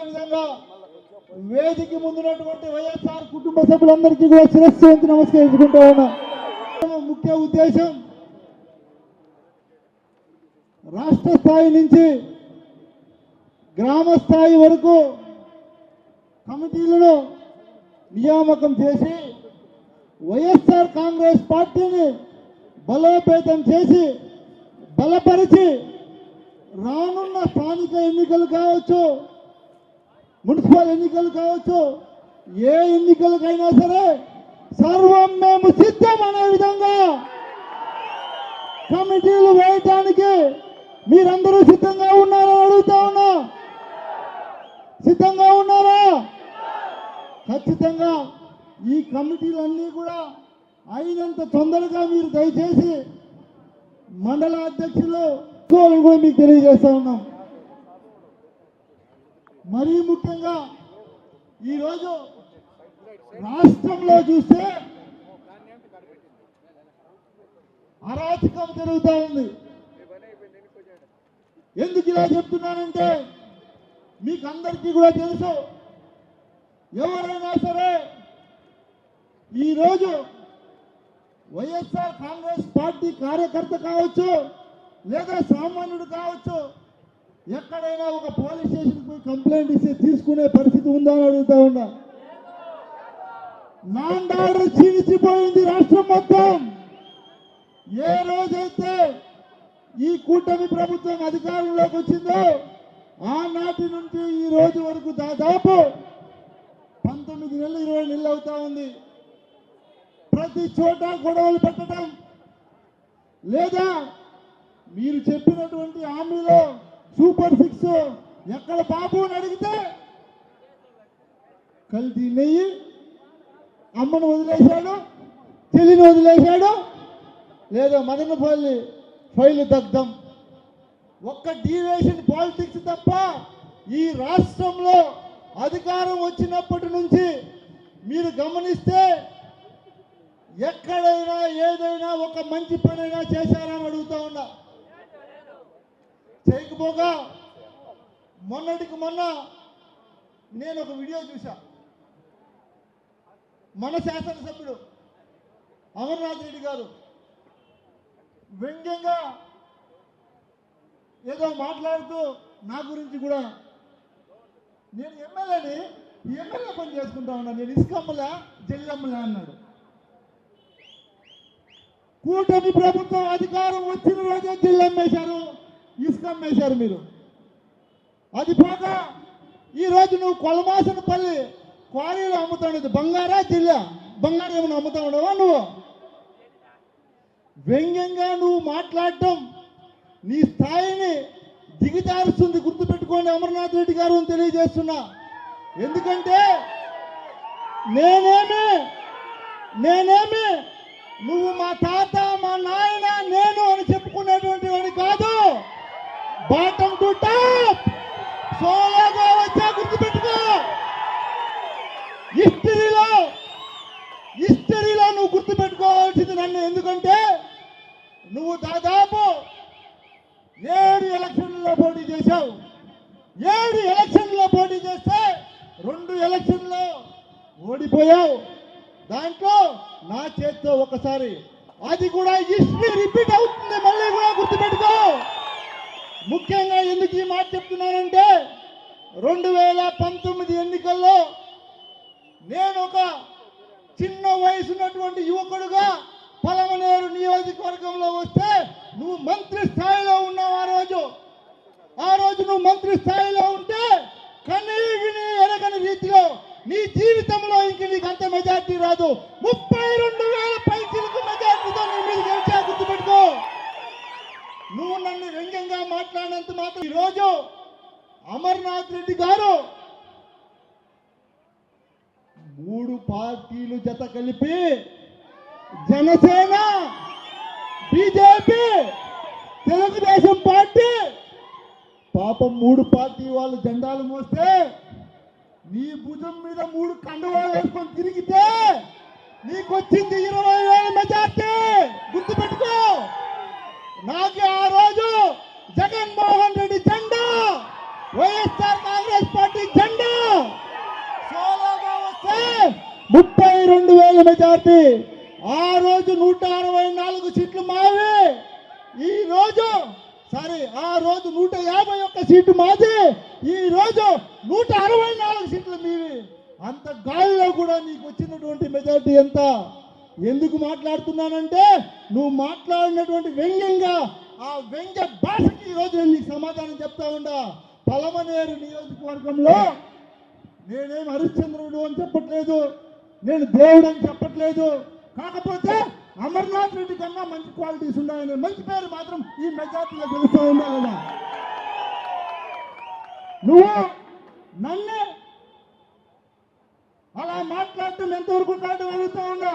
అదేవిధంగా వేదిక ముందున్నటువంటి వైఎస్ఆర్ కుటుంబ సభ్యులందరికీ కూడా శిరస్సు వంచి నమస్కరించుకుంటూ ఉన్నా. ముఖ్య ఉద్దేశం రాష్ట్ర స్థాయి నుంచి గ్రామ స్థాయి వరకు కమిటీలను నియామకం చేసి వైఎస్ఆర్ కాంగ్రెస్ పార్టీని బలోపేతం చేసి బలపరిచి రానున్న స్థానిక ఎన్నికలు కావచ్చు, మున్సిపల్ ఎన్నికలు కావచ్చు, ఏ ఎన్నికలకైనా సరే సర్వం మేము సిద్ధం అనే విధంగా కమిటీలు వేయటానికి మీరందరూ సిద్ధంగా ఉన్నారా అడుగుతా ఉన్నా. సిద్ధంగా ఉన్నారా? ఖచ్చితంగా ఈ కమిటీలన్నీ కూడా అయినంత తొందరగా మీరు దయచేసి మండల అధ్యక్షులు కూడా మీకు తెలియజేస్తా ఉన్నాం. మరీ ముఖ్యంగా ఈరోజు రాష్ట్రంలో చూస్తే అరాచకం జరుగుతూ ఉంది. ఎందుకు ఇలా చెప్తున్నానంటే మీకు అందరికీ కూడా తెలుసు, ఎవరైనా సరే ఈరోజు వైఎస్ఆర్ కాంగ్రెస్ పార్టీ కార్యకర్త కావచ్చు లేదా సామాన్యుడు కావచ్చు, ఎక్కడైనా ఒక పోలీస్ స్టేషన్ పోయి కంప్లైంట్ ఇస్తే తీసుకునే పరిస్థితి ఉందా అని అడుగుతా ఉన్నా. ల్యాండ్ ఆర్డర్ క్షీణించిపోయింది రాష్ట్రం మొత్తం. ఏ రోజైతే ఈ కూటమి ప్రభుత్వం అధికారంలోకి వచ్చిందో ఆనాటి నుంచి ఈ రోజు వరకు దాదాపు 19 నెలలు 20 నెలలు అవుతా ఉంది. ప్రతి చోట గొడవలు పెట్టడం లేదా మీరు చెప్పినటువంటి హామీలో సూపర్ 6 ఎక్కడ బాబు అని అడిగితే కల్తీ నెయ్యి, అమ్మను వదిలేశాడు, చెల్లిని వదిలేశాడు, లేదా మదనపల్లి ఫైలు దగ్ధం. ఒక్క డీవియేషన్ పాలిటిక్స్ తప్ప ఈ రాష్ట్రంలో అధికారం వచ్చినప్పటి నుంచి మీరు గమనిస్తే ఎక్కడైనా ఏదైనా ఒక మంచి పనైనా చేశారని అడుగుతా ఉన్నా. చేయకపోగా మొన్నటికి మొన్న నేను ఒక వీడియో చూసా. మన శాసనసభ్యుడు అమర్నాథ్ రెడ్డి గారు వ్యంగ్యంగా ఏదో మాట్లాడుతూ నా గురించి కూడా, నేను ఎమ్మెల్యేని ఎమ్మెల్యే పని చేసుకుంటా ఉన్నా, నేను ఇసుకమ్మలా జల్లమ్మలా అన్నాడు. కూటమి ప్రభుత్వం అధికారం వచ్చిన రోజే జిల్లమ్మేశారు, ఇసుకమ్మేశారు మీరు. అది పోగా ఈరోజు నువ్వు కొలమాసనపల్లి క్వారీలో అమ్ముతా ఉండేది బంగారా జిల్లా, బంగారం ఏమైనా అమ్ముతా ఉండవా నువ్వు? వ్యంగ్యంగా నువ్వు మాట్లాడటం నీ స్థాయిని దిగజారుస్తుంది. గుర్తుపెట్టుకోండి అమర్నాథ్ రెడ్డి గారు అని తెలియజేస్తున్నా. ఎందుకంటే నేనేమి నువ్వు మా తాత మా నాయన నేను అని చెప్పుకునేటువంటి వాడి కాదు. బాటం టు టాప్ సోలోగా వచ్చా, గుర్తుపెట్టుకో. హిస్టరీలో నువ్వు గుర్తుపెట్టుకోవాల్సింది నన్ను. ఎందుకంటే నువ్వు దాదాపు 7 ఎలక్షన్లలో పోటీ చేశావు. 7 ఎలక్షన్లో పోటీ చేస్తే 2 ఎలక్షన్లో ఓడిపోయావు. దాంట్లో నా చేత్తో ఒకసారి, అది కూడా హిస్టరీ రిపీట్ అవుతుంది. మళ్ళీ కూడా గుర్తుపెట్టుకో. ముఖ్యంగా ఎందుకు ఈ మాట చెప్తున్నానంటే 2019 ఎన్నికల్లో నేను ఒక చిన్న వయసున్నటువంటి యువకుడుగా పలమనేరు నియోజకవర్గంలో వస్తే నువ్వు మంత్రి స్థాయిలో ఉన్నావు. ఆ రోజు నువ్వు మంత్రి స్థాయిలో ఉంటే కనీవిని ఎరగని రీతిలో నీ జీవితంలో ఇంక నీకు అంత మెజార్టీ రాదు. 32,000 పైసలకు మెజార్టీతో నీ మీద గెలిచా, గుర్తుపెట్టుకో. నువ్వు నన్ను వ్యంగ్యంగా మాట్లాడినంత మాత్రం ఈరోజు అమర్నాథ్ రెడ్డి గారు 3 పార్టీలు జత కలిపి జనసేన, బీజేపీ, తెలుగుదేశం పార్టీ, పాపం 3 పార్టీ వాళ్ళు జెండాలు మోస్తే నీ భుజం మీద 3 కండువాలు వేసుకొని తిరిగితే నీకు వచ్చింది 20,000 మెజార్టీ, గుర్తుపెట్టుకో. నాకు ఆ రోజు జగన్మోహన్ రెడ్డి జెండా, వైఎస్ఆర్ కాంగ్రెస్ పార్టీ జెండా సీట్ల మెజార్టీ. ఆ రోజు 164 సీట్లు మావి. ఈ రోజు ఆ రోజు 151 సీటు మాది. ఈ రోజు 164 సీట్లు మీవి. అంత గాలిలో కూడా నీకు వచ్చినటువంటి మెజార్టీ ఎంత? ఎందుకు మాట్లాడుతున్నానంటే నువ్వు మాట్లాడినటువంటి వ్యంగ్యంగా ఆ వ్యంగ్య భాషకి ఈరోజు నేను నీకు సమాధానం చెప్తా ఉండా. పలమనేరు నియోజకవర్గంలో నేనేం హరిశ్చంద్రుడు అని చెప్పట్లేదు, నేను దేవుడు అని చెప్పట్లేదు. కాకపోతే అమర్నాథ్ రెడ్డి కన్నా మంచి క్వాలిటీస్ ఉన్నాయని మంచి పేరు మాత్రం ఈ మెజార్టీలో గెలుస్తూ ఉన్నా కదా. నువ్వు నన్ను అలా మాట్లాడటం ఎంతవరకు కాదు అడుగుతా ఉన్నా.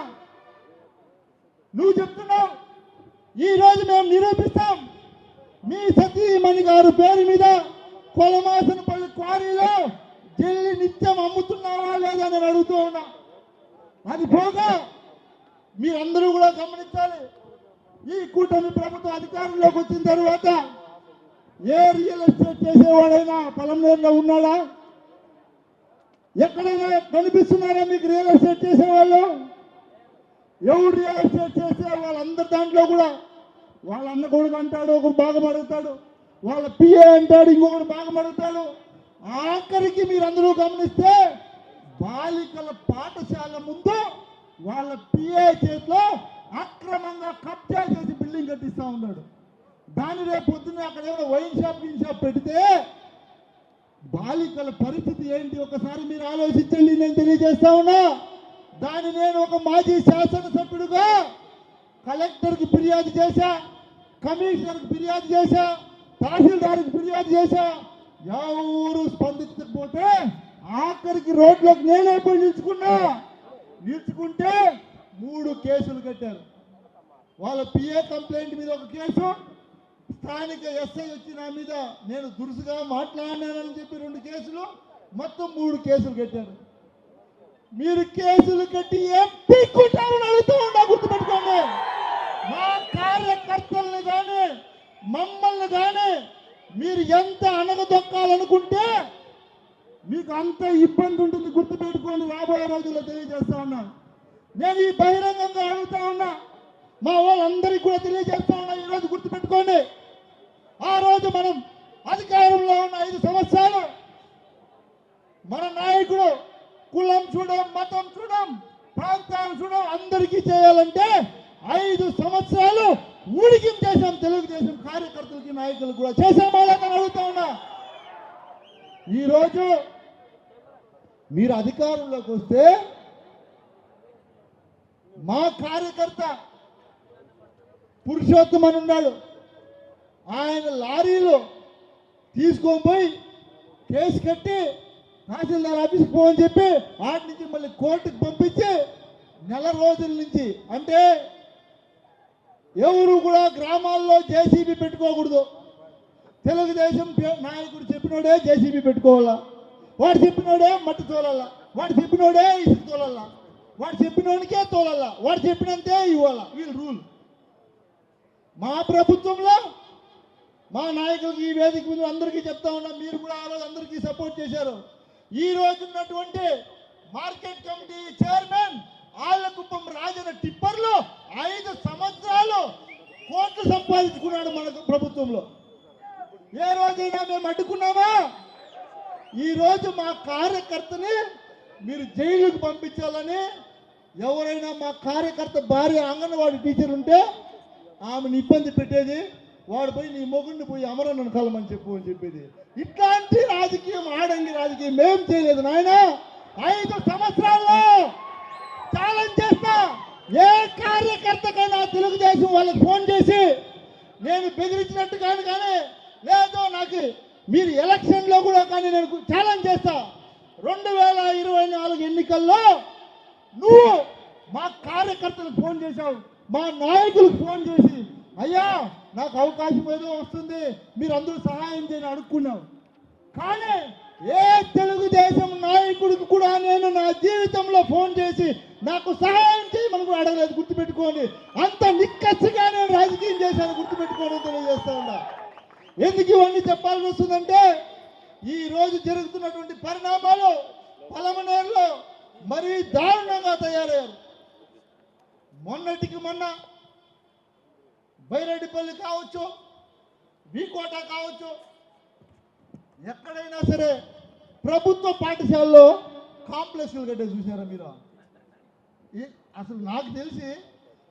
నువ్వు చెప్తున్నావు ఈ రోజు మేము నిరూపిస్తాం మీ సతీమణి గారు పేరు మీద కొలమాసనపల్లి క్వారీలో జల్లి నిత్యం అమ్ముతున్నావా లేదా అని అడుగుతూ ఉన్నా. అది పోగా మీరందరూ కూడా గమనించాలి, ఈ కూటమి ప్రభుత్వం అధికారంలోకి వచ్చిన తర్వాత ఏ రియల్ ఎస్టేట్ చేసేవాడైనా పలమనేరులో ఉన్నాడా? ఎక్కడైనా కనిపిస్తున్నారా మీకు రియల్ ఎస్టేట్ చేసేవాళ్ళు? ఎవరు రియల్ ఎస్టేట్ చేసే వాళ్ళందరి దాంట్లో కూడా వాళ్ళ అన్న కొడుకు అంటాడు, ఒకరు బాగుపడుతాడు, వాళ్ళ పిఏ అంటాడు, ఇంకొకరు బాగుపడుతాడు. ఆఖరికి మీరందరూ గమనిస్తే బాలికల పాఠశాల ముందు వాళ్ళ పిఏ చేతిలో అక్రమంగా కబ్జా చేసి బిల్డింగ్ కట్టిస్తా ఉన్నాడు. దాని రేపు పొద్దున్న అక్కడ ఏమైనా వైన్ షాప్ పెడితే బాలికల పరిస్థితి ఏంటి ఒకసారి మీరు ఆలోచించండి. నేను తెలియజేస్తా ఉన్నా. దాన్ని నేను ఒక మాజీ శాసనసభ్యుడుగా కలెక్టర్కి ఫిర్యాదు చేశా, కమిషనర్కి ఫిర్యాదు చేశా, తహసీల్దార్కి ఫిర్యాదు చేశా. ఎవరు స్పందించకపోతే ఆఖరికి రోడ్లోకి నేనే పోయి నిల్చుకుంటే 3 కేసులు కట్టారు. వాళ్ళ పిఏ కంప్లైంట్ మీద ఒక కేసు, స్థానిక ఎస్ఐ వచ్చి నా మీద నేను దురుసుగా మాట్లాడినానని చెప్పి 2 కేసులు, మొత్తం 3 కేసులు కట్టారు. మీరు కేసులు కట్టి ఏం పీక్కుంటారని అడుగుతూ ఉన్నా. గుర్తుపెట్టుకోండి, మా కార్యకర్తల్ని కానీ మమ్మల్ని కానీ మీరు ఎంత అణగదొక్కాలనుకుంటే మీకు అంత ఇబ్బంది ఉంటుంది. గుర్తుపెట్టుకోండి. రాబోయే రోజుల్లో తెలియజేస్తా ఉన్నా. నేను ఈ బహిరంగంగా అడుగుతా ఉన్నా, మా వాళ్ళందరికీ కూడా తెలియజేస్తా ఉన్నా. ఈరోజు గుర్తుపెట్టుకోండి, ఆ రోజు మనం అధికారంలో ఉన్న 5 సంవత్సరాలు మన నాయకుడు కులం చూడం, మతం చూడం, ప్రాంతాలు చూడం, అందరికీ చేయాలంటే 5 సంవత్సరాలు ఊడికిం చేశాం. తెలుగుదేశం కార్యకర్తలకి నాయకులు కూడా చేశామా లేదని అడుగుతా ఉన్నా. ఈరోజు మీరు అధికారంలోకి వస్తే మా కార్యకర్త పురుషోత్తమని ఉన్నాడు, ఆయన లారీలో తీసుకొని పోయి కేసు కట్టి తహసీల్దార్ ఆఫీస్కి పోవని చెప్పి వాటి నుంచి మళ్ళీ కోర్టుకు పంపించి నెల రోజుల నుంచి, అంటే ఎవరు కూడా గ్రామాల్లో జేసీబీ పెట్టుకోకూడదు. తెలుగుదేశం నాయకుడు చెప్పినోడే జేసీబీ పెట్టుకోవాలా, వాడు చెప్పినోడే మట్టి తోలాలా, వాడు చెప్పినోడే ఇసుకు తోలాలా, వాడు చెప్పినోడికే తోలాలా, వాడు చెప్పినంతే ఇవ్వాలా. వీళ్ళు రూల్. మా ప్రభుత్వంలో మా నాయకులకి ఈ వేదిక మీద అందరికీ చెప్తా ఉన్నా, మీరు కూడా ఆ రోజు అందరికీ సపోర్ట్ చేశారు. ఈ రోజు ఉన్నటువంటి మార్కెట్ కమిటీ చైర్మన్ ఆళ్లకుప్పం రాజన టిప్పర్లు 5 సంవత్సరాలు కోట్లు సంపాదించుకున్నాడు మన ప్రభుత్వంలో. ఏ రోజైనా మేము అడ్డుకున్నామా? ఈ రోజు మా కార్యకర్తని మీరు జైలుకు పంపించాలని ఎవరైనా మా కార్యకర్త భార్య అంగన్వాడీ టీచర్ ఉంటే ఆమెను ఇబ్బంది పెట్టేది, వాడు పోయి నీ మొగుడిని పోయి అమరన్నను కలమని చెప్పు అని చెప్పేది. ఇట్లాంటి రాజకీయం, ఆడంగి రాజకీయం మేం చేయలేదు నాయన. 5 సంవత్సరాల్లో ఛాలెంజ్ చేస్తా, ఏ కార్యకర్తకైనా తెలుగుదేశం వాళ్ళకి ఫోన్ చేసి నేను బెదిరించినట్టు కానీ లేదు నాకు మీరు ఎలక్షన్లో కూడా కానీ నేను ఛాలెంజ్ చేస్తా, 2024 ఎన్నికల్లో నువ్వు మా కార్యకర్తలకు ఫోన్ చేశావు, మా నాయకులకు ఫోన్ చేసి అయ్యా నాకు అవకాశం ఏదో వస్తుంది మీరు అందరూ సహాయం చేయని అడుక్కున్నావు. కానీ ఏ తెలుగుదేశం నాయకుడికి కూడా నేను నా జీవితంలో ఫోన్ చేసి నాకు సహాయం చేయమని కూడా అడగలేదు. గుర్తుపెట్టుకోండి, అంత నిక్కచ్చిగా నేను రాజకీయం చేశాను. గుర్తుపెట్టుకోండి, తెలియజేస్తా ఉన్నా. ఎందుకు ఇవన్నీ చెప్పాల్సి వస్తుందంటే ఈ రోజు జరుగుతున్నటువంటి పరిణామాలు పలమనేరులో మరీ దారుణంగా తయారయ్యారు. మొన్నటికి మొన్న బైరెడ్డిపల్లి కావచ్చు, వీకోట కావచ్చు, ఎక్కడైనా సరే ప్రభుత్వ పాఠశాలలో కాంప్లెక్స్లు కట్టే చూసారా మీరు? అసలు నాకు తెలిసి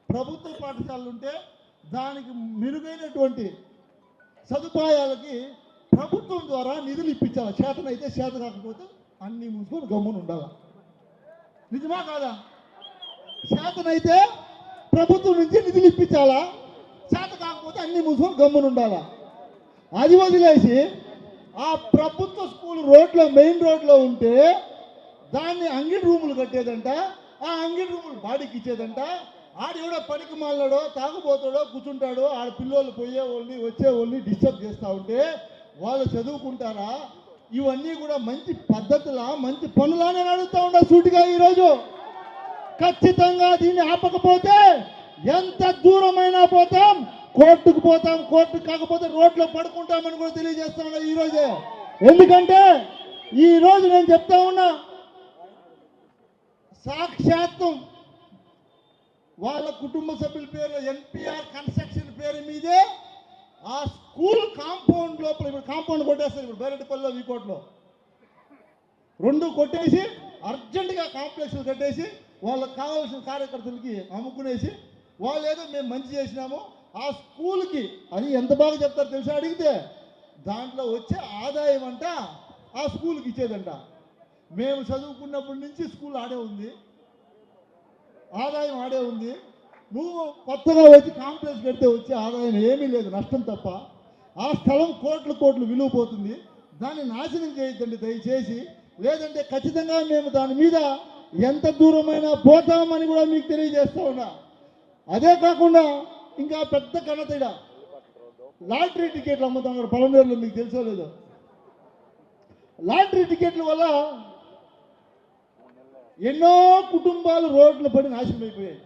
ప్రభుత్వ పాఠశాలలు ఉంటే దానికి మెరుగైనటువంటి సదుపాయాలకి ప్రభుత్వం ద్వారా నిధులు ఇప్పించాలి. చేతనైతే చేత కాకపోతే అన్నీ మూసుకొని గమ్మున ఉండాలి. నిజమా కాదా? చేతనైతే ప్రభుత్వం నుంచి నిధులు ఇప్పించాలా, చేత కాకపోతే అన్నీ మూసుకొని గమ్మున ఉండాలా. అది వదిలేసి ఆ ప్రభుత్వ స్కూల్ రోడ్లో మెయిన్ రోడ్లో ఉంటే దాన్ని అంగిడి రూములు కట్టేదంట, ఆ అంగిడి రూములు బాడీకి ఇచ్చేదంట. ఆడెవడో పనికి మాలాడో తాగుబోతాడో కూర్చుంటాడో ఆడ పిల్లలు పోయే వాళ్ళని వచ్చే వాళ్ళని డిస్టర్బ్ చేస్తూ ఉంటే వాళ్ళు చదువుకుంటారా? ఇవన్నీ కూడా మంచి పద్ధతులా, మంచి పనులా నేను అడుగుతూ ఉన్నా సూటిగా. ఈరోజు ఖచ్చితంగా దీన్ని ఆపకపోతే ఎంత దూరమైనా పోతాం, కోర్టుకు పోతాం, కోర్టు కాకపోతే రోడ్లో పడుకుంటామని కూడా తెలియజేస్తా ఉన్నా ఈరోజే. ఎందుకంటే ఈరోజు నేను చెప్తా ఉన్నా, సాక్షాత్తు వాళ్ళ కుటుంబ సభ్యుల పేరు ఎన్పిఆర్ కన్స్ట్రక్షన్ పేరు మీదే ఆ స్కూల్ కాంపౌండ్ లోపల ఇప్పుడు కాంపౌండ్ కొట్టేస్తారు. ఇప్పుడు బైరెడ్డిపల్లిలో వీకోట్లో రెండు కొట్టేసి అర్జెంటుగా కాంప్లెక్స్లు కట్టేసి వాళ్ళకి కావాల్సిన కార్యకర్తలకి అమ్ముకునేసి వాళ్ళు ఏదో మేము మంచి చేసినాము ఆ స్కూల్కి అని ఎంత బాగా చెప్తారు తెలుసా? అడిగితే దాంట్లో వచ్చే ఆదాయం అంట ఆ స్కూల్కి ఇచ్చేదంట. మేము చదువుకున్నప్పటి నుంచి స్కూల్ ఆడే ఉంది, ఆదాయం ఆడే ఉంది. నువ్వు కొత్తగా వచ్చి కాంప్లెక్స్ కడితే వచ్చే ఆదాయం ఏమీ లేదు, నష్టం తప్ప. ఆ స్థలం కోట్లు విలువ పోతుంది. దాన్ని నాశనం చేయొద్దండి దయచేసి, లేదంటే ఖచ్చితంగా మేము దాని మీద ఎంత దూరమైనా పోతామని కూడా మీకు తెలియజేస్తా ఉన్నా. అదే కాకుండా ఇంకా పెద్ద ఘనతడ లాటరీ టికెట్లు అమ్ముతున్నారు పలమనేరులో, మీకు తెలుసో లేదో. లాటరీ టికెట్ల వల్ల ఎన్నో కుటుంబాలు రోడ్లు పడి నాశనం అయిపోయాయి.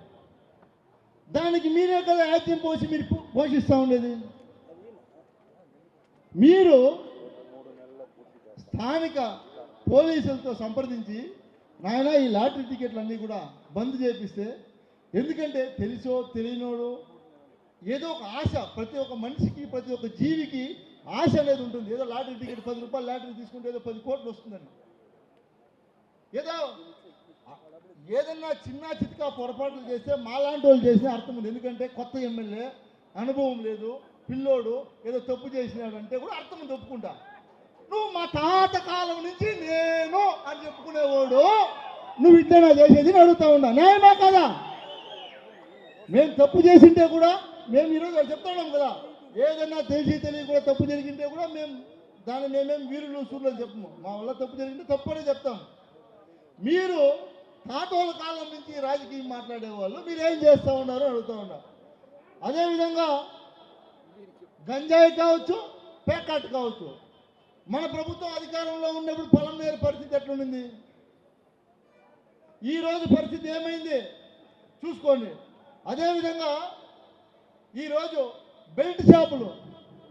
దానికి మీరే కదా యాజ్యం పోసి మీరు పోషిస్తూ ఉండేది. మీరు స్థానిక పోలీసులతో సంప్రదించి నాయన ఈ లాటరీ టికెట్లు అన్నీ కూడా బంద్ చేపిస్తే, ఎందుకంటే తెలుసో తెలియనోడు ఏదో ఒక ఆశ, ప్రతి ఒక్క మనిషికి ప్రతి ఒక్క జీవికి ఆశ అనేది ఉంటుంది. ఏదో లాటరీ టికెట్ 10 రూపాయలు లాటరీ తీసుకుంటే ఏదో 10 కోట్లు వస్తుందని, ఏదో ఏదన్నా చిన్న చిత్కా పొరపాట్లు చేస్తే మాలాంటి వాళ్ళు చేసినా అర్థం ఉంది. ఎందుకంటే కొత్త ఎమ్మెల్యే, అనుభవం లేదు, పిల్లోడు ఏదో తప్పు చేసినాడంటే కూడా అర్థం ఉంది, ఒప్పుకుంటా. నువ్వు మా తాత కాలం నుంచి నేను అని చెప్పుకునేవాడు నువ్వు ఇట్లైనా చేసేది అని అడుగుతా ఉన్నా. న్యాయమా కదా? మేము తప్పు చేసింటే కూడా మేము ఈరోజు చెప్తా ఉన్నాం కదా, ఏదన్నా తెలిసి కూడా తప్పు జరిగింటే కూడా మేము దాన్ని మేమేం వీరులు సూర్యులు చెప్పము. మా వల్ల తప్పు జరిగింటే తప్పు అనే చెప్తాం. మీరు తాతోల కాలం నుంచి రాజకీయం మాట్లాడేవాళ్ళు మీరేం చేస్తూ ఉన్నారు అడుగుతూ ఉన్నారు. అదేవిధంగా గంజాయి కావచ్చు, పేకాట్ కావచ్చు, మన ప్రభుత్వం అధికారంలో ఉన్నప్పుడు పలమనేరు పరిస్థితి ఎట్లుండింది, ఈరోజు పరిస్థితి ఏమైంది చూసుకోండి. అదేవిధంగా ఈరోజు బెల్ట్ షాపులు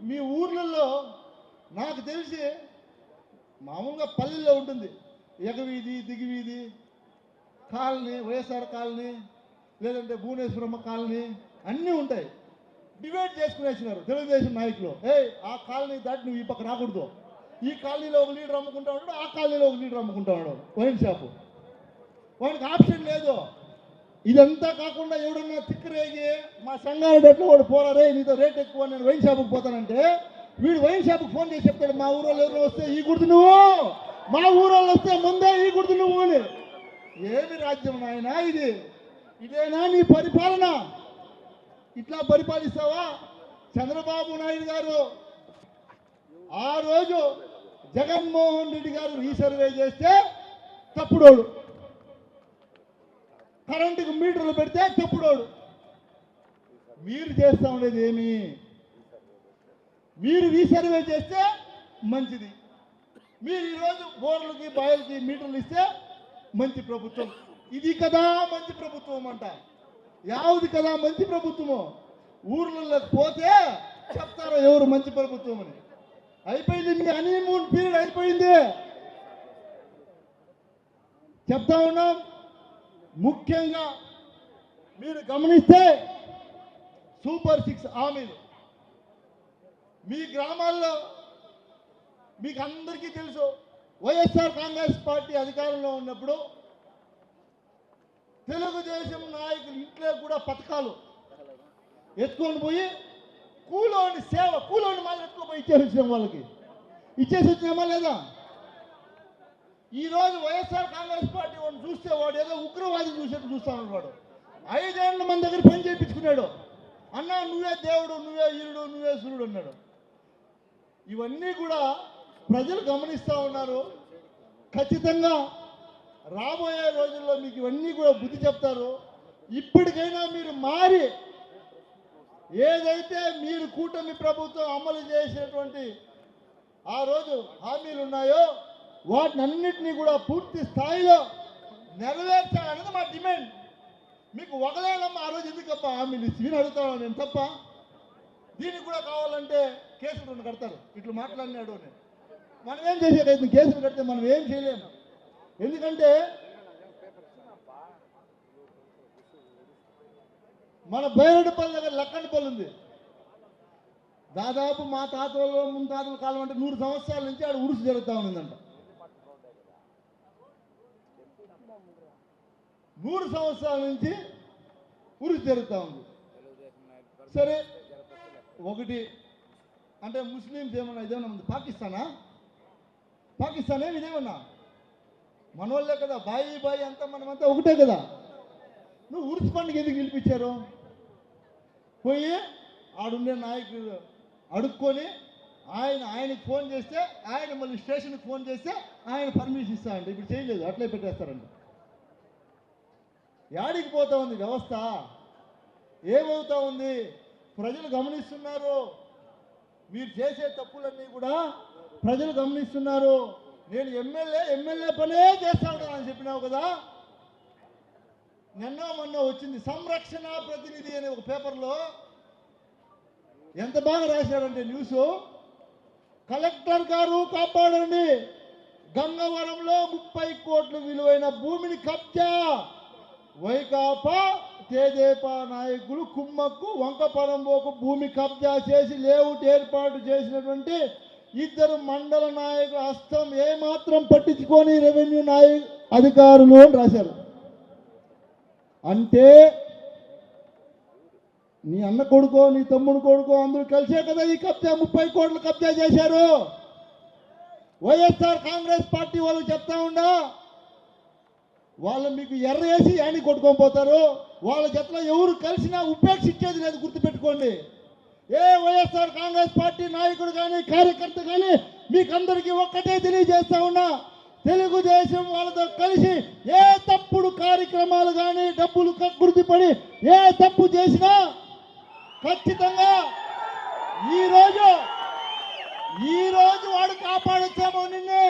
మీ ఊర్లలో నాకు తెలిసి మామూలుగా పల్లెల్లో ఉంటుంది, ఎగవీధి దిగివీధి కాలనీ, వైఎస్ఆర్ కాలనీ, లేదంటే భువనేశ్వరమ్మ కాలనీ అన్నీ ఉంటాయి. డివైడ్ చేసుకునేసినారు తెలుగుదేశం నాయకులు. ఆ కాలనీ దాటి నువ్వు ఈ పక్క రాకూడదు, ఈ కాలనీలో ఒక లీడర్ అమ్ముకుంటా ఉన్నాడు, ఆ కాలనీలో ఒక లీడర్ అమ్ముకుంటా ఉన్నాడు వైన్ షాపు. వాడికి ఆప్షన్ లేదు. ఇదంతా కాకుండా ఎవడన్నా తిక్కరేగి మా సంఘాలు వాడు పోరారే నీతో రేట్ ఎక్కువ నేను వైన్ షాపుకి పోతానంటే వీడు వైన్ షాపుకి ఫోన్ చేసి చెప్తాడు, మా ఊరోళ్ళు ఎవరు వస్తే ఈ గుర్తు నువ్వు, మా ఊరోళ్ళు వస్తే ముందే ఈ గుర్తు నువ్వు అని. ఏమి రాజ్యం నాయనా ఇది? ఇదేనా నీ పరిపాలన? ఇట్లా పరిపాలిస్తావా? చంద్రబాబు నాయుడు గారు ఆ రోజు జగన్మోహన్ రెడ్డి గారు రీసర్వే చేస్తే తప్పుడోడు, కరెంటుకు మీటర్లు పెడితే తప్పుడోడు. మీరు చేస్తూ ఉండేది ఏమి? మీరు రీసర్వే చేస్తే మంచిది. మీరు ఈరోజు బోర్లకి బాయిలకి మీటర్లు ఇస్తే మంచి ప్రభుత్వం. ఇది కదా మంచి ప్రభుత్వం అంట. యావది కదా మంచి ప్రభుత్వము? ఊర్లలోకి పోతే చెప్తారు ఎవరు మంచి ప్రభుత్వం అని. అయిపోయింది, మీ హనీమూన్ పీరియడ్ అయిపోయింది. చెప్తా ఉన్నాం. ముఖ్యంగా మీరు గమనిస్తే సూపర్ 6 హామీలు మీ గ్రామాల్లో మీకు అందరికీ తెలుసు. వైఎస్ఆర్ కాంగ్రెస్ పార్టీ అధికారంలో ఉన్నప్పుడు తెలుగుదేశం నాయకులు ఇంట్లో కూడా పథకాలు ఎత్తుకొని పోయి కూలోని సేవ, కూలోని మాదిరి ఎత్తుకొని ఇచ్చేసి వచ్చినాం, వాళ్ళకి ఇచ్చేసి వచ్చినామా లేదా? ఈరోజు వైఎస్ఆర్ కాంగ్రెస్ పార్టీ వాడిని చూస్తే వాడు ఏదో ఉగ్రవాది చూసేట్టు చూస్తాను. వాడు 5 ఏళ్ళ మన దగ్గర పని చేయించుకున్నాడు. అన్నా నువ్వే దేవుడు, నువ్వే ఈరుడు, నువ్వే సూర్యుడు అన్నాడు. ఇవన్నీ కూడా ప్రజలు గమనిస్తూ ఉన్నారు. ఖచ్చితంగా రాబోయే రోజుల్లో మీకు ఇవన్నీ కూడా బుద్ధి చెప్తారు. ఇప్పటికైనా మీరు మారి ఏదైతే మీరు కూటమి ప్రభుత్వం అమలు చేసినటువంటి ఆ రోజు హామీలు ఉన్నాయో వాటిని అన్నింటినీ కూడా పూర్తి స్థాయిలో నెరవేర్చాలనేది మా డిమాండ్. మీకు ఒకలేనమ్మా ఆ రోజు ఎందుకప్ప హామీలు ఇచ్చి అడుగుతాను నేను తప్ప. దీనికి కూడా కావాలంటే కేసులు 2 కడతారు. ఇట్లా మాట్లాడినాడు అని మనం ఏం చేసేదైతే కేసులు కడితే మనం ఏం చేయలేము. ఎందుకంటే మన బైరెడ్డిపల్లి దగ్గర లక్కడిపల్లి ఉంది. దాదాపు మా తాతలు ముత్తాతల కాలం అంటే 100 సంవత్సరాల నుంచి ఆడ ఉరుసు జరుగుతూ ఉందంట. 100 సంవత్సరాల నుంచి ఉరుసు జరుగుతూ ఉంది. సరే, ఒకటి అంటే ముస్లిమ్స్ ఏమన్నా ఇదేమన్నా ఉంది? పాకిస్తాన్ ఏమి ఇదేమన్నా మన వాళ్ళే కదా, బాయి అంతా మనమంతా ఒకటే కదా. నువ్వు ఉరుసు పండుగ ఎందుకు పిలిపించారు? పోయి ఆడుండే నాయకుడు అడుక్కొని ఆయనకి ఫోన్ చేస్తే ఆయన మళ్ళీ స్టేషన్కి ఫోన్ చేస్తే ఆయన పర్మిషన్ ఇస్తారండి. ఇప్పుడు చేయలేదు, అట్లే పెట్టేస్తారండి. యాడికి పోతా ఉంది వ్యవస్థ? ఏమవుతా ఉంది? ప్రజలు గమనిస్తున్నారు. మీరు చేసే తప్పులన్నీ కూడా ప్రజలు గమనిస్తున్నారు. నేను ఎమ్మెల్యే పనే చేస్తా ఉంటానని చెప్పినావు కదా. మొన్న వచ్చింది సంరక్షణ ప్రతినిధి అనే ఒక పేపర్లో ఎంత బాగా రాశాడంటే న్యూస్. కలెక్టర్ గారు కాపాడండి, గంగవరంలో 30 కోట్ల విలువైన భూమిని కబ్జా. వైకాపా తెదేపా నాయకులు కుమ్మక్కు వంకపరంబోకు భూమి కబ్జా చేసి లేఅవుట్ ఏర్పాటు చేసినటువంటి 2 మండల నాయకుల హస్తం ఏమాత్రం పట్టించుకొని రెవెన్యూ అధికారులు అని రాశారు. అంటే నీ అన్న కొడుకో నీ తమ్ముడు కొడుకో అందరూ కలిసే కదా ఈ కబ్జా 30 కోట్లు కబ్జా చేశారు. వైఎస్ఆర్ కాంగ్రెస్ పార్టీ వాళ్ళు చెప్తా ఉండా వాళ్ళు మీకు ఎర్రేసి యాని కొట్టుకొని పోతారు. వాళ్ళ జతలో ఎవరు కలిసినా ఉపేక్షించేది లేదు, గుర్తుపెట్టుకోండి. ఏ వైఎస్ఆర్ కాంగ్రెస్ పార్టీ నాయకుడు కానీ కార్యకర్త కానీ మీకందరికీ ఒక్కటే తెలియజేస్తా ఉన్నా, తెలుగుదేశం వాళ్ళతో కలిసి ఏ తప్పుడు కార్యక్రమాలు కానీ డబ్బులు కక్కుర్తిపడి ఏ తప్పు చేసినా ఖచ్చితంగా ఈరోజు వాడు కాపాడొచ్చామో నిన్నే.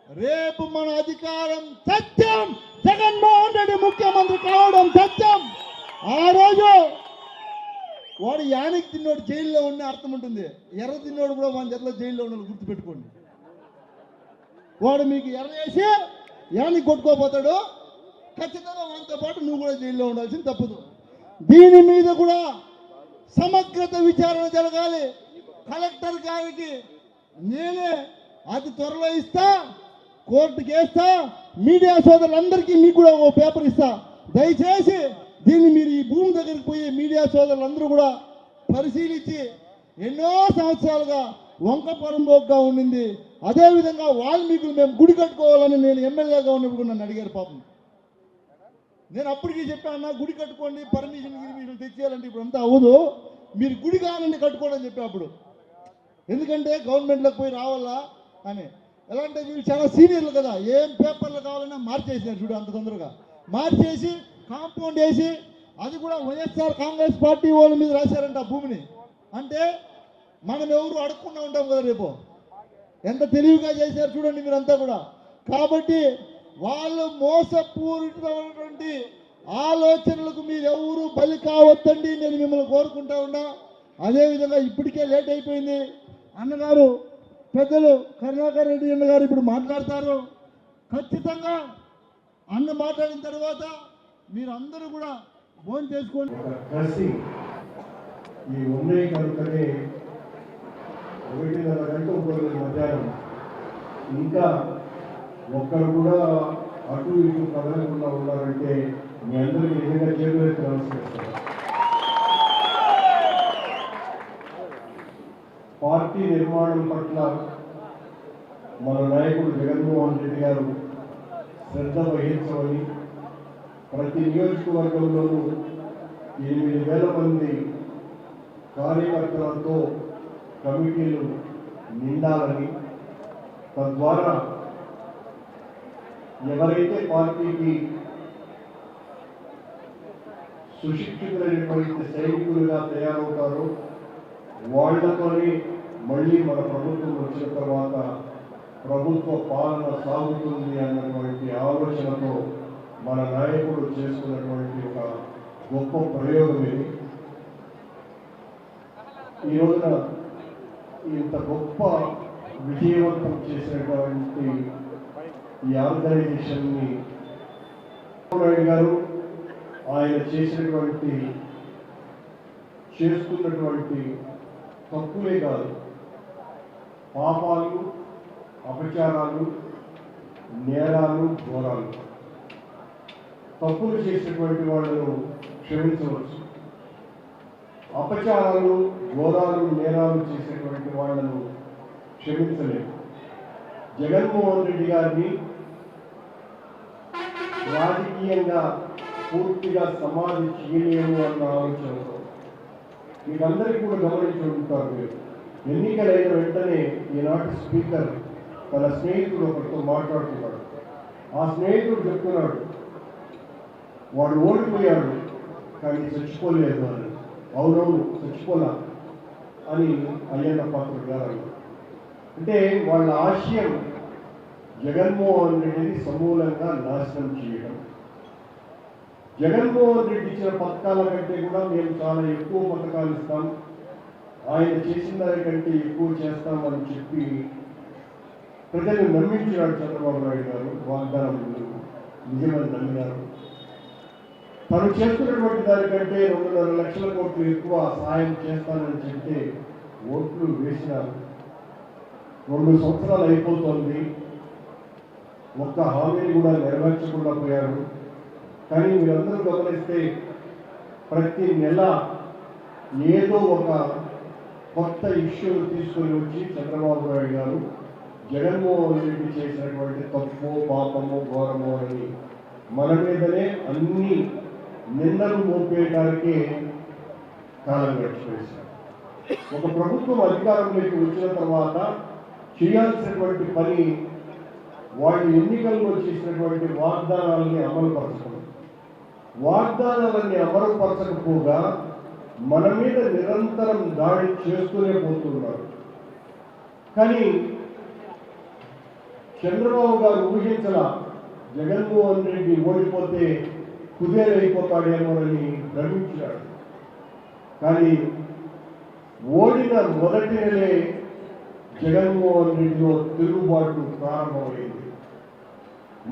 రేపు మన అధికారం సత్యం, జగన్మోహన్ రెడ్డి ముఖ్యమంత్రి కావడం సత్యం. ఆ రోజు వాడు యానికి తిన్నోడు జైల్లో ఉన్న అర్థం ఉంటుంది, ఎర్ర తిన్నోడు కూడా మన జట్లో జైల్లో ఉన్న గుర్తుపెట్టుకోండి. వాడు మీకు ఎర్ర వేసి యానికి కొట్టుకోపోతాడు, ఖచ్చితంగా వాటితో పాటు నువ్వు కూడా జైల్లో ఉండాల్సింది తప్పదు. దీని మీద కూడా సమగ్రత విచారణ జరగాలి. కలెక్టర్ గారికి నేనే అతి త్వరలో ఇస్తా, కోర్టుకి వేస్తా, మీడియా సోదరులందరికీ మీకు కూడా ఓ పేపర్ ఇస్తా. దయచేసి దీన్ని మీరు ఈ భూమి దగ్గరికి పోయి మీడియా సోదరులందరూ కూడా పరిశీలించి, ఎన్నో సంవత్సరాలుగా వంకపరంబోగ్గా ఉండింది. అదేవిధంగా వాల్మీకులు మేము గుడి కట్టుకోవాలని నేను ఎమ్మెల్యేగా ఉన్నప్పుడు నన్ను అడిగారు పాపం. నేను అప్పటికీ చెప్పాను, గుడి కట్టుకోండి, పర్మిషన్ తెచ్చేయాలంటే ఇప్పుడు అంతా అవ్వదు, మీరు గుడి కావాలంటే కట్టుకోండి అని చెప్పి అప్పుడు. ఎందుకంటే గవర్నమెంట్లోకి పోయి రావాలా అని. ఎలా అంటే వీళ్ళు చాలా సీనియర్లు కదా, ఏం పేపర్లు కావాలన్నా మార్చేసినారు చూడు, అంత తొందరగా మార్చేసి కాంపౌండ్ వేసి అది కూడా వైఎస్ఆర్ కాంగ్రెస్ పార్టీ వాళ్ళ మీద రాశారంట ఆ భూమిని. అంటే మనం ఎవరు అడగకుండా ఉంటాం కదా రేపు. ఎంత తెలివిగా చేశారు చూడండి మీరంతా కూడా. కాబట్టి వాళ్ళు మోసపూరితమైనటువంటి ఆలోచనలకు మీరు ఎవరు బలి కావద్దండి, నేను మిమ్మల్ని కోరుకుంటా ఉన్నా. అదేవిధంగా ఇప్పటికే లేట్ అయిపోయింది. అన్నగారు పెద్దలు కరుణాకర్ రెడ్డి అన్నగారు ఇప్పుడు మాట్లాడతారు. ఖచ్చితంగా అన్న మాట్లాడిన తర్వాత మీరందరూ కూడా ఫోన్ చేసుకొని కసి ఈ ఉన్నాయి కనుకనే 1:30 గంటల మధ్యాహ్నం ఇంకా ఒక్కరు కూడా అటు ఇటు కదలకుండా ఉన్నారంటే మీ అందరికీ నిజంగా చేతులెత్తి నమస్కరిస్తారు. పార్టీ నిర్మాణం పట్ల మన నాయకుడు జగన్మోహన్ రెడ్డి గారు శ్రద్ధ వహించమని ప్రతి నియోజకవర్గంలోనూ 8,000 మంది కార్యకర్తలతో కమిటీలు నిండాలని, తద్వారా ఎవరైతే పార్టీకి సుశిక్షితులైనటువంటి సైనికులుగా తయారవుతారో వాళ్లతోనే మళ్ళీ మన ప్రభుత్వం వచ్చిన తర్వాత ప్రభుత్వ పాలన సాగుతుంది అన్నటువంటి ఆలోచనతో మన నాయకుడు చేసుకున్నటువంటి ఒక గొప్ప ప్రయోగం ఇది. ఈ రోజున ఇంత గొప్ప విజయవంతం చేసినటువంటి ఈ ఆర్గనైజేషన్ని నాయుడు గారు ఆయన చేస్తున్నటువంటి తప్పులే కాదు, పాపాలు, అపచారాలు, నేరాలు, ఘోరాలు, తప్పులు చేసినటువంటి వాళ్ళను క్షమించవచ్చు. అపచారాలు, ఘోరాలు, నేరాలు చేసేటువంటి వాళ్ళను క్షమించలేదు. జగన్మోహన్ రెడ్డి గారిని రాజకీయంగా పూర్తిగా సమాధి చేయలేము అన్న ఆలోచనతో మీకందరికీ కూడా గమనించి ఉంటారు. మీరు ఎన్నికలైన వెంటనే ఈనాటి స్పీకర్ తన స్నేహితుడు ఒకరితో మాట్లాడుతున్నాడు. ఆ స్నేహితుడు చెప్తున్నాడు, వాడు ఓడిపోయాడు కానీ చచ్చిపోలేదు అని. అవునవును, చచ్చిపోలా అని అయ్యన్న పాత్రుడు గారు అంటే వాళ్ళ ఆశయం జగన్మోహన్ రెడ్డిని సమూలంగా నాశనం చేయడం. జగన్మోహన్ రెడ్డి ఇచ్చిన పథకాల కంటే కూడా మేము చాలా ఎక్కువ పథకాలు ఇస్తాం, ఆయన చేసిన దానికంటే ఎక్కువ చేస్తామని చెప్పి ప్రజలను నమ్మించాడు చంద్రబాబు నాయుడు గారు. వాగ్దానం నిజమని నమ్మినారు. తను చేస్తున్నటువంటి దానికంటే 2.5 లక్షల కోట్లు ఎక్కువ సహాయం చేస్తానని చెప్తే ఓట్లు వేసినారు. 2 సంవత్సరాలు అయిపోతుంది, ఒక్క హామీని కూడా నెరవేర్చకుండా పోయారు. కానీ మీరందరూ గమనిస్తే ప్రతి నెల ఏదో ఒక కొత్త ఇష్యూలు తీసుకొని వచ్చి చంద్రబాబు నాయుడు గారు జగన్మోహన్ రెడ్డి చేసినటువంటి తప్పు, పాపము, ఘోరము అని మన మీదనే అన్ని నిందలు మోపేయడానికే కాలం గడిచివేశారు. ఒక ప్రభుత్వం అధికారంలోకి వచ్చిన తర్వాత చేయాల్సినటువంటి పని వాళ్ళు ఎన్నికల్లో చేసినటువంటి వాగ్దానాలని అమలుపరచడం. వాగ్దానాలన్నీ అమలుపరచకపోగా మన మీద నిరంతరం దాడి చేస్తూనే పోతున్నారు. కానీ చంద్రబాబు గారు ఊహించలా జగన్మోహన్ రెడ్డి ఓడిపోతే కుదేలైపోతాడేమోనని భ్రమించాడు. కానీ ఓడిన మొదటి నెలే జగన్మోహన్ రెడ్డిలో తిరుగుబాటు ప్రారంభమైంది.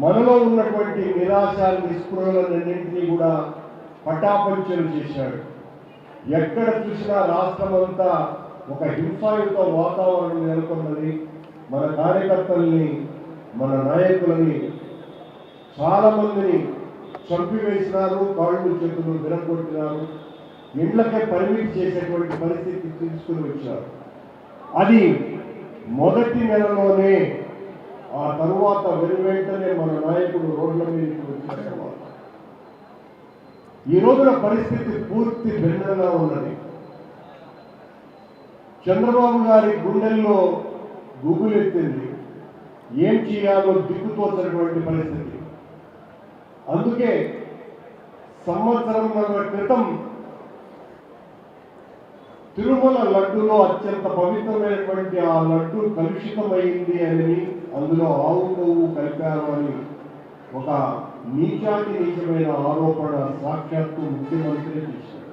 మనలో ఉన్నటువంటి నిరాశ, నిస్పృహలన్నింటినీ కూడా పటాపంచలు చేశాడు. ఎక్కడ చూసినా రాష్ట్రం అంతా ఒక హింసాయుత వాతావరణం నెలకొన్నది. మన కార్యకర్తల్ని, మన నాయకులని చాలా మందిని చంపివేసినారు, కాళ్ళు చేతులు విరగొట్టినారు, ఇండ్లకే పరిమితి చేసేటువంటి పరిస్థితి తీసుకుని వచ్చారు. అది మొదటి నెలలోనే. ఆ తరువాత వెంటనే మన నాయకుడు రోడ్ల మీదకి వచ్చిన తర్వాత ఈ రోజున పరిస్థితి పూర్తి భిన్నంగా ఉన్నది. చంద్రబాబు గారి గుండెల్లో గుబులెత్తింది. ఏం చేయాలో దిక్కుతోచినటువంటి పరిస్థితి. అందుకే సంవత్సరంన్నర క్రితం తిరుమల లడ్డులో అత్యంత పవిత్రమైనటువంటి ఆ లడ్డు కలుషితమైంది అని, అందులో ఆవు కొవ్వు కలిపారు అని ఒక నీచమైన ఆరోపణ సాక్షాత్తు ముఖ్యమంత్రి చేశారు.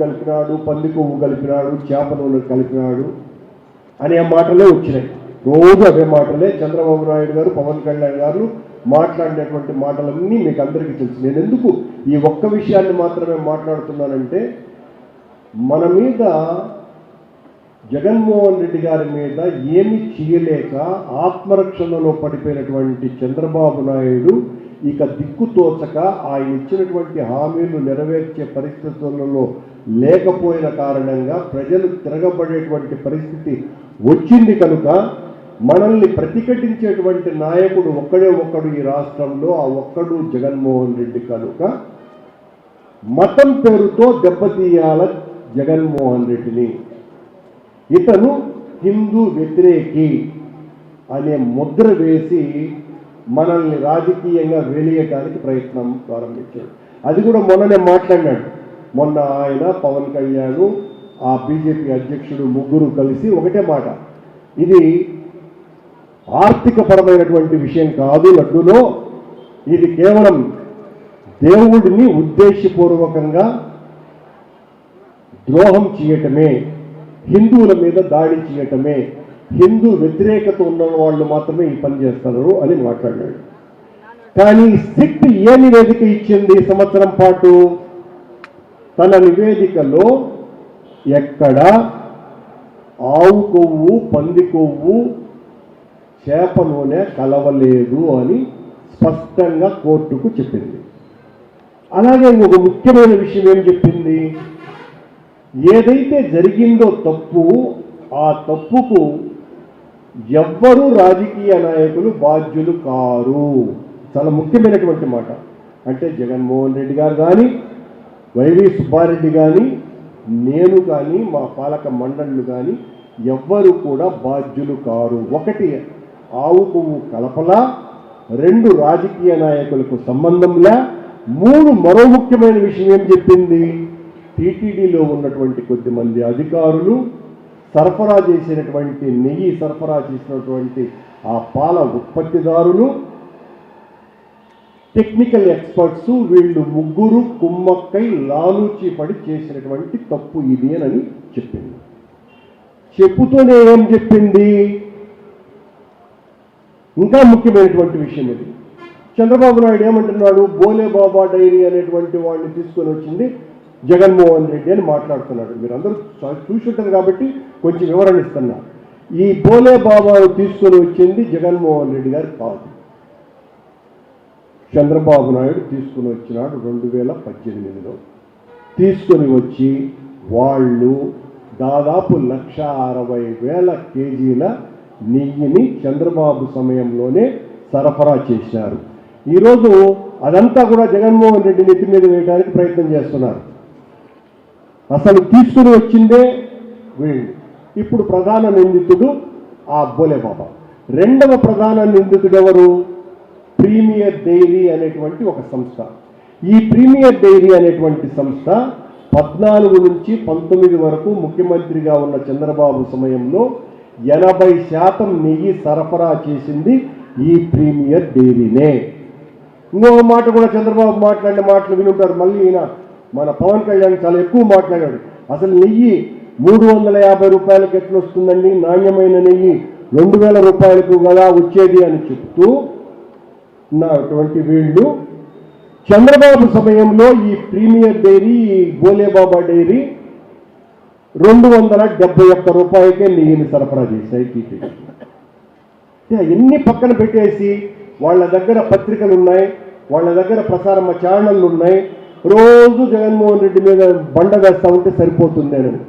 కలిపినాడు, పంది కొవ్వు కలిపినాడు, చేప నూనె కలిపినాడు అనే మాటలే వచ్చినాయి. రోజు అవే మాటలే చంద్రబాబు నాయుడు గారు, పవన్ కళ్యాణ్ గారు మాట్లాడినటువంటి మాటలన్నీ మీకు అందరికీ తెలుసు. నేను ఎందుకు ఈ ఒక్క విషయాన్ని మాత్రమే మాట్లాడుతున్నానంటే, మన మీద జగన్మోహన్ రెడ్డి గారి మీద ఏమి చేయలేక ఆత్మరక్షణలో పడిపోయినటువంటి చంద్రబాబు నాయుడు ఇక దిక్కుతోచక ఆయన ఇచ్చినటువంటి హామీలు నెరవేర్చే పరిస్థితులలో లేకపోయిన కారణంగా ప్రజలు తిరగబడేటువంటి పరిస్థితి వచ్చింది కనుక మనల్ని ప్రతిఘటించేటువంటి నాయకుడు ఒక్కడు ఈ రాష్ట్రంలో, ఆ ఒక్కడు జగన్మోహన్ రెడ్డి కనుక మతం పేరుతో దెబ్బతీయాల జగన్మోహన్ రెడ్డిని. ఇతను హిందూ వ్యతిరేకి అనే ముద్ర వేసి మనల్ని రాజకీయంగా వెలియటానికి ప్రయత్నం ప్రారంభించాడు. అది కూడా మొన్ననే మాట్లాడినాడు. మొన్న ఆయన, పవన్ కళ్యాణ్, ఆ బీజేపీ అధ్యక్షుడు ముగ్గురు కలిసి ఒకటే మాట, ఇది ఆర్థిక పరమైనటువంటి విషయం కాదు లడ్డూలో, ఇది కేవలం దేవుడిని ఉద్దేశపూర్వకంగా ద్రోహం చేయటమే, హిందువుల మీద దాడి చేయటమే, హిందూ వ్యతిరేకత ఉన్న వాళ్ళు మాత్రమే ఈ పని చేస్తారు అని మాట్లాడాడు. కానీ సిట్ ఏ నివేదిక ఇచ్చింది సంవత్సరం పాటు? తన నివేదికలో ఎక్కడ ఆవు కొవ్వు, పంది కొవ్వు, చేప నూనె కలవలేదు అని స్పష్టంగా కోర్టుకు చెప్పింది. అలాగే ఇంకొక ముఖ్యమైన విషయం ఏం చెప్పింది? ఏదైతే జరిగిందో తప్పు, ఆ తప్పుకు ఎవ్వరూ రాజకీయ నాయకులు బాధ్యులు కారు. చాలా ముఖ్యమైనటువంటి మాట. అంటే జగన్మోహన్ రెడ్డి గారు కానీ, వైవి సుబ్బారెడ్డి కానీ, నేను కానీ, మా పాలక మండళ్ళు కానీ ఎవ్వరు కూడా బాధ్యులు కారు. ఒకటి, ఆవు పువ్వు కలపలా. రెండు, రాజకీయ నాయకులకు సంబంధంలా. మూడు, మరో ముఖ్యమైన విషయం ఏం చెప్పింది? టీటీడీలో ఉన్నటువంటి కొద్దిమంది అధికారులు సరఫరా చేసినటువంటి నెయ్యి సరఫరా చేసినటువంటి ఆ పాల ఉత్పత్తిదారులు, టెక్నికల్ ఎక్స్పర్ట్స్, వీళ్ళు ముగ్గురు కుమ్మక్కై లాలూచి పడి చేసినటువంటి తప్పు ఇది అని చెప్పింది. చెప్పుతూనే ఏం చెప్పింది? ఇంకా ముఖ్యమైనటువంటి విషయం ఇది. చంద్రబాబు నాయుడు ఏమంటున్నాడు? బోలే బాబా డైరీ అనేటువంటి వాడిని తీసుకొని వచ్చింది జగన్మోహన్ రెడ్డి అని మాట్లాడుతున్నాడు. మీరు అందరూ చూసుంటారు కాబట్టి కొంచెం వివరణ ఇస్తున్నా. ఈ బోలే బాబాను తీసుకొని వచ్చింది జగన్మోహన్ రెడ్డి గారు కాదు, చంద్రబాబు నాయుడు తీసుకుని వచ్చినాడు 2018లో. తీసుకొని వచ్చి వాళ్ళు దాదాపు 1,60,000 కేజీల నెయ్యిని చంద్రబాబు సమయంలోనే సరఫరా చేశారు. ఈరోజు అదంతా కూడా జగన్మోహన్ రెడ్డి నెత్తి మీద వేయడానికి ప్రయత్నం చేస్తున్నారు. అసలు తీసుకుని వచ్చిందే వీళ్ళు. ఇప్పుడు ప్రధాన నిందితుడు ఆ బోలే బాబా. రెండవ ప్రధాన నిందితుడు ఎవరు? ప్రీమియర్ డైరీ అనేటువంటి ఒక సంస్థ. ఈ ప్రీమియర్ డైరీ అనేటువంటి సంస్థ 14 నుంచి 19 వరకు ముఖ్యమంత్రిగా ఉన్న చంద్రబాబు సమయంలో 80% నెయ్యి సరఫరా చేసింది ఈ ప్రీమియర్ డైరీనే. ఇంకొక మాట కూడా చంద్రబాబు మాట్లాడిన మాటలు వినుంటారు. మళ్ళీ ఈయన మన పవన్ కళ్యాణ్ చాలా ఎక్కువ మాట్లాడాడు. అసలు నెయ్యి 350 రూపాయలకి ఎట్లా వస్తుందండి, నాణ్యమైన నెయ్యి 2,000 రూపాయలకు కదా వచ్చేది అని చెప్తూ ఉన్నటువంటి వీళ్ళు చంద్రబాబు సమయంలో ఈ ప్రీమియర్ డైరీ, ఈ బోలే బాబా డైరీ 271 రూపాయలకే నెయ్యిని సరఫరా చేశాయి టీటీడీ. ఎన్ని పక్కన పెట్టేసి వాళ్ళ దగ్గర పత్రికలు ఉన్నాయి, వాళ్ళ దగ్గర ప్రసార ఛానళ్ళు ఉన్నాయి, రోజు జగన్మోహన్ రెడ్డి మీద బండ వేస్తూ ఉంటే సరిపోతుంది అని.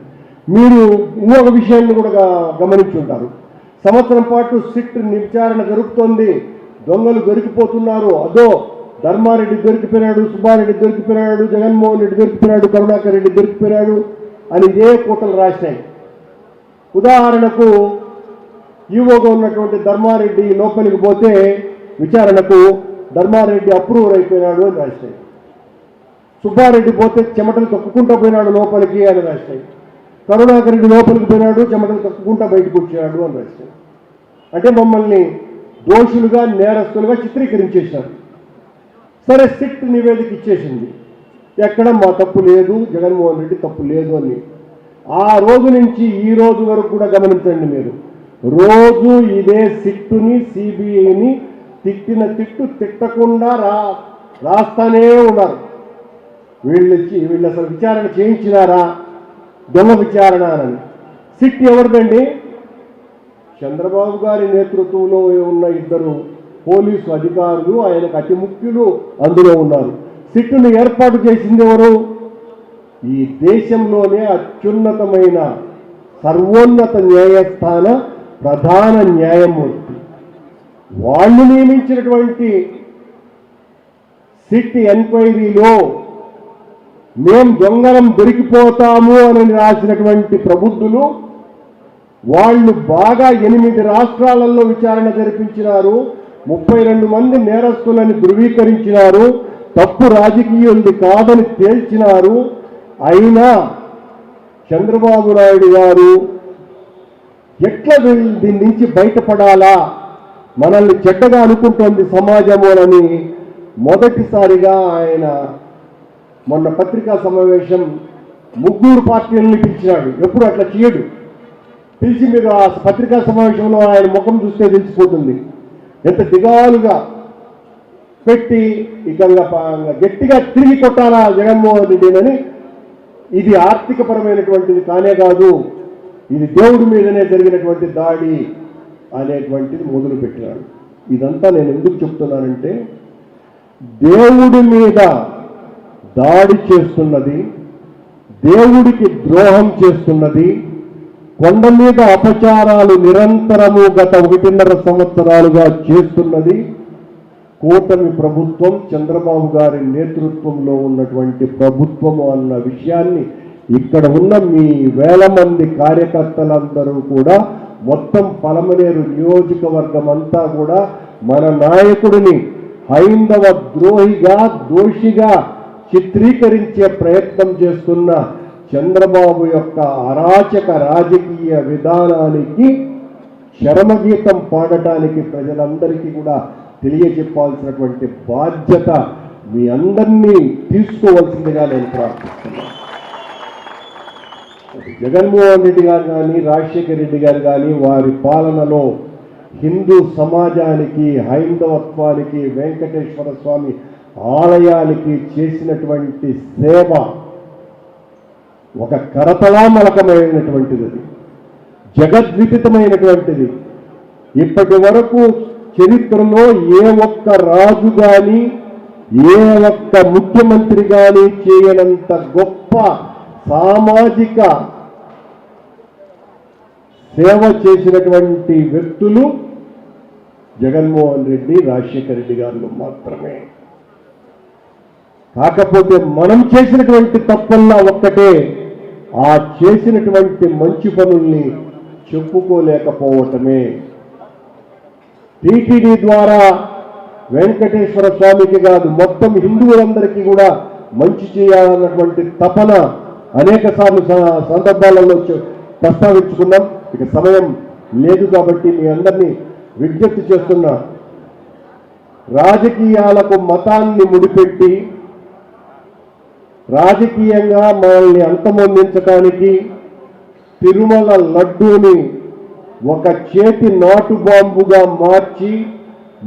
మీరు ఇంకొక విషయాన్ని కూడా గమనించుంటారు. సంవత్సరం పాటు సిట్ విచారణ జరుగుతోంది, దొంగలు దొరికిపోతున్నారు. అదో ధర్మారెడ్డి దొరికిపోయినాడు, సుబ్బారెడ్డి దొరికిపోయినాడు, జగన్మోహన్ రెడ్డి దొరికిపోయినాడు, కరుణాకర్ రెడ్డి దొరికిపోయినాడు అని ఇదే కోతలు రాసినాయి. ఉదాహరణకు ఈవోగా ఉన్నటువంటి ధర్మారెడ్డి లోపలికి పోతే విచారణకు ధర్మారెడ్డి అప్రూవర్ అయిపోయినాడు అని రాసినాయి. సుబ్బారెడ్డి పోతే చెమటలు తొక్కుకుంటూ పోయినాడు లోపలికి అని రాసినాయి. కరుణాకర్ రెడ్డి లోపలికి పోయినాడు, చెమటలు తొక్కుకుంటూ బయటకు వచ్చాడు అని రాసినాయి. అంటే మమ్మల్ని దోషులుగా, నేరస్తులుగా చిత్రీకరించేశారు. సరే, సిట్ నివేదిక ఇచ్చేసింది, ఎక్కడ మా తప్పు లేదు, జగన్మోహన్ రెడ్డి తప్పు లేదు అని. ఆ రోజు నుంచి ఈ రోజు వరకు కూడా గమనించండి మీరు, రోజు ఇదే సిట్టుని, సిబిఐని తిట్టిన తిట్టు తిట్టకుండా రాస్తానే ఉన్నారు. వీళ్ళు అసలు విచారణ చేయించినారా? దొంగ విచారణ అని. సిట్ ఎవరిదండి? చంద్రబాబు గారి నేతృత్వంలో ఉన్న ఇద్దరు పోలీసు అధికారులు, ఆయనకు అతి ముఖ్యులు అందులో ఉన్నారు. సిట్టును ఏర్పాటు చేసింది ఎవరు? ఈ దేశంలోనే అత్యున్నతమైన సర్వోన్నత న్యాయస్థాన ప్రధాన న్యాయమూర్తి. వాళ్ళు నియమించినటువంటి సిట్ ఎంక్వైరీలో మేం దొంగలం దొరికిపోతాము అని రాసినటువంటి ప్రబుద్ధులు వాళ్ళు బాగా 8 రాష్ట్రాలలో విచారణ జరిపించినారు. 32 మంది నేరస్తులని ధృవీకరించినారు. తప్పు రాజకీయులది కాదని తేల్చినారు. అయినా చంద్రబాబు నాయుడు గారు ఎట్లా దీని నుంచి బయటపడాలా, మనల్ని చెడ్డగా అనుకుంటోంది సమాజము అని మొదటిసారిగా ఆయన మొన్న పత్రికా సమావేశం 3 పార్టీలను పిలిచినాడు. ఎప్పుడు అట్లా చేయడు. పిలిచి మీరు ఆ పత్రికా సమావేశంలో ఆయన ముఖం చూస్తే తెలిసిపోతుంది. ఎంత దిగాలుగా పెట్టి ఇక గట్టిగా తిరిగి కొట్టాలా జగన్మోహన్ రెడ్డిని. ఇది ఆర్థికపరమైనటువంటిది కానే కాదు, ఇది దేవుడి మీదనే జరిగినటువంటి దాడి అనేటువంటిది మొదలుపెట్టినాడు. ఇదంతా నేను ఎందుకు చెప్తున్నానంటే, దేవుడి మీద దాడి చేస్తున్నది, దేవుడికి ద్రోహం చేస్తున్నది, కొండ మీద అపచారాలు నిరంతరము గత 1.5 సంవత్సరాలుగా చేస్తున్నది కూటమి ప్రభుత్వం, చంద్రబాబు గారి నేతృత్వంలో ఉన్నటువంటి ప్రభుత్వము అన్న విషయాన్ని ఇక్కడ ఉన్న మీ వేల మంది కార్యకర్తలందరూ కూడా, మొత్తం పలమనేరు నియోజకవర్గం అంతా కూడా మన నాయకుడిని హైందవ ద్రోహిగా, దోషిగా చిత్రీకరించే ప్రయత్నం చేస్తున్న చంద్రబాబు యొక్క అరాచక రాజకీయ విధానానికి చరమగీతం పాడటానికి ప్రజలందరికీ కూడా తెలియజెప్పాల్సినటువంటి బాధ్యత మీ అందరినీ తీసుకోవాల్సిందిగా నేను ప్రార్థిస్తున్నాను. జగన్మోహన్ రెడ్డి గారు కానీ, రాజశేఖర రెడ్డి గారు కానీ వారి పాలనలో హిందూ సమాజానికి, హైందవత్వానికి, వెంకటేశ్వర స్వామి ఆలయానికి చేసినటువంటి సేవ ఒక కరతలామలకమైనటువంటిది, అది జగద్విదితమైనటువంటిది. ఇప్పటి వరకు చరిత్రలో ఏ ఒక్క రాజు కానీ, ఏ ఒక్క ముఖ్యమంత్రి కానీ చేయనంత గొప్ప సామాజిక సేవ చేసినటువంటి వ్యక్తులు జగన్మోహన్ రెడ్డి, రాజశేఖర రెడ్డి గారు మాత్రమే. కాకపోతే మనం చేసినటువంటి తప్పల్లా ఒక్కటే, ఆ చేసినటువంటి మంచి పనుల్ని చెప్పుకోలేకపోవటమే. టీటీడీ ద్వారా వెంకటేశ్వర స్వామికి కాదు, మొత్తం హిందువులందరికీ కూడా మంచి చేయాలన్నటువంటి తపన అనేక సార్లు సందర్భాలలో ప్రస్తావించుకున్నాం. ఇక సమయం లేదు కాబట్టి మీ అందరినీ విజ్ఞప్తి చేస్తున్నా, రాజకీయాలకు మతాన్ని ముడిపెట్టి రాజకీయంగా మనల్ని అంతమొందించడానికి తిరుమల లడ్డూని ఒక చేతి నాటు బాంబుగా మార్చి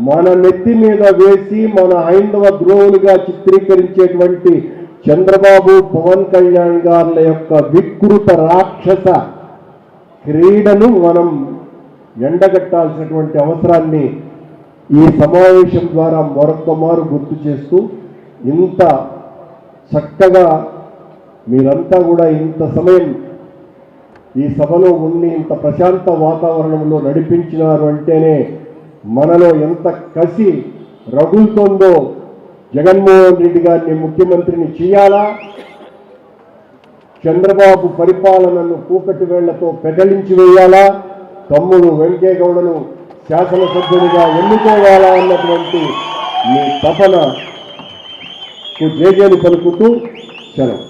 మన నెత్తి మీద వేసి మన హైందవ ద్రోహులుగా చిత్రీకరించేటువంటి చంద్రబాబు, పవన్ కళ్యాణ్ గారుల యొక్క వికృత రాక్షస క్రీడను మనం ఎండగట్టాల్సినటువంటి అవసరాన్ని ఈ సమావేశం ద్వారా మరొక మారు గుర్తు చేస్తూ, ఇంత చక్కగా మీరంతా కూడా ఇంత సమయం ఈ సభలో ఉండి ఇంత ప్రశాంత వాతావరణంలో నడిపించినారు అంటేనే మనలో ఎంత కసి రగులుతోందో. జగన్మోహన్ రెడ్డి గారిని ముఖ్యమంత్రిని చేయాలా, చంద్రబాబు పరిపాలనను కూకటి వేళ్లతో పెకలించి వేయాలా, తమ్ముడు వెంకయ్య గౌడను శాసనసభ్యునిగా ఎన్నుకోవాలా అన్నటువంటి మీ తపనకు జేజేలు పలుకుతూ సెలవు.